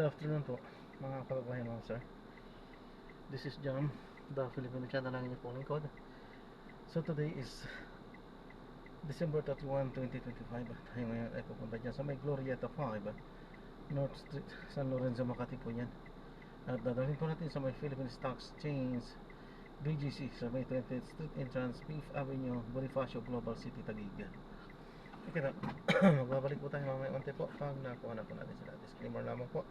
Good afternoon po mga kababayan, mga sir. This is John, the Filipino channel ng inyong lingkod. So today is December 31, 2025. Tayo ngayon ay pupunta dyan sa may Glorieta 5, North Street, San Lorenzo, Makati po yan. At dadalhin po natin sa may Philippine Stock Exchange BGC sa may 20th Street Entrance, 5th Avenue, Bonifacio, Global City, Taguig. Okay na. Magbabalik po tayo mamaya unti po pag nakuha na po natin sila. Disclaimer lamang po,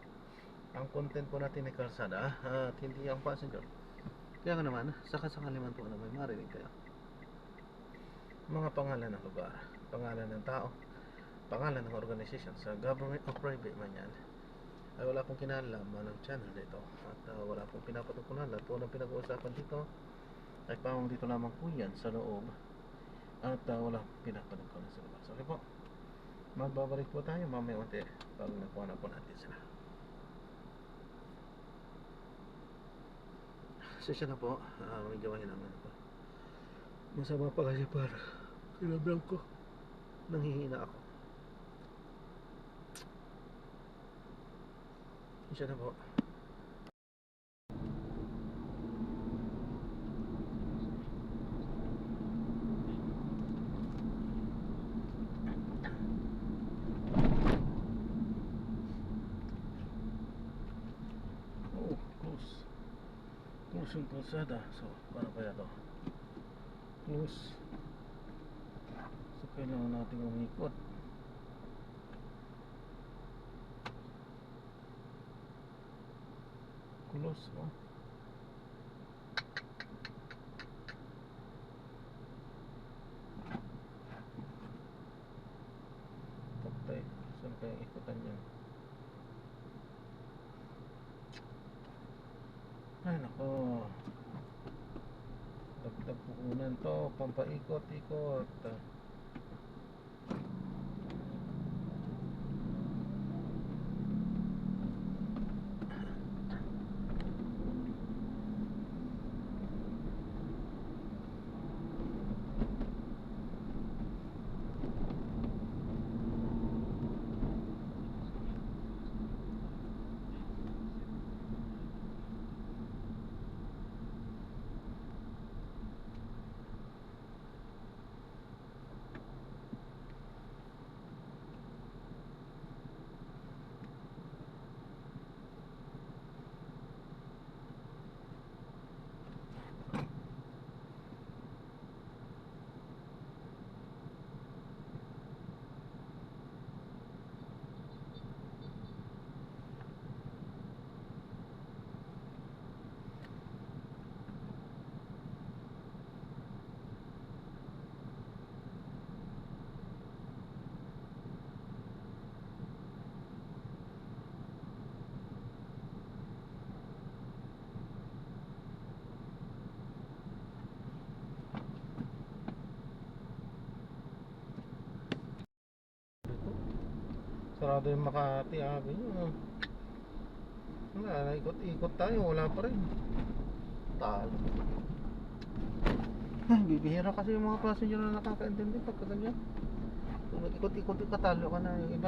ang content po natin ay kalsada at hindi ang passenger. Kaya nga naman, sakasakali man po na may marinig kayo, mga pangalan ng lugar, pangalan ng tao, pangalan ng organization, sa government o private man yan, ay wala pong kinalaman ng channel dito. At wala pong pinapatukunan. Lahat po ng pinag-uusapan dito ay pawang dito lamang po yan sa loob. At wala pinapatukunan sa labas. Okay po, magbabalik po tayo mamaya unti pag nakuha na po natin sila. Sesya na po, medyo mahina naman po. Masama pa kasi para kinablang ko, nanghihina ako. Sesya na po. Close yung kalsada. So, paano kaya to? Close. So, kailangan natin umikot. Close, oh. Taktay. Saan kaya ikutan yan? Ay, nako. Dagdag pukunan to. Pampaikot-ikot. Sarado yung Makati Avenue. Wala, ikot-ikot tayo, wala pa rin. Talo. Ay, bibihira kasi yung mga passenger na nakakaintindi pagka ganyan. Kung nag-ikot-ikot ka, talo ka na. Yung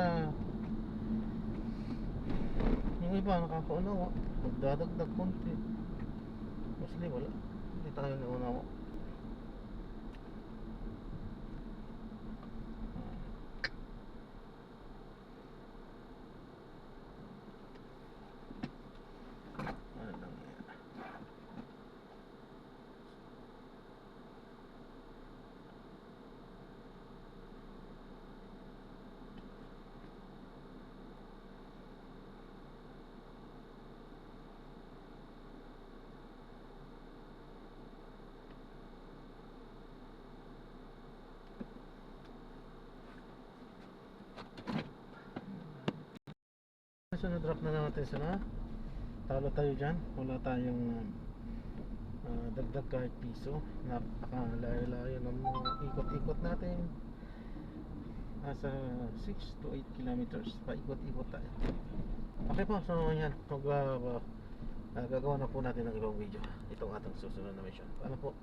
iba nakakaunawa, magdadagdag konti. Mostly wala, hindi tayo naunawa. So na-drop na natin sila. Talo tayo dyan. Wala tayong dagdag kahit piso. Napakalayo-layo ng ikot-ikot natin. Nasa 6 to 8 kilometers. Paikot-ikot tayo. Okay po, so yan. Gagawa na po natin ng ibang video. Itong atong susunod na mission. Paano po?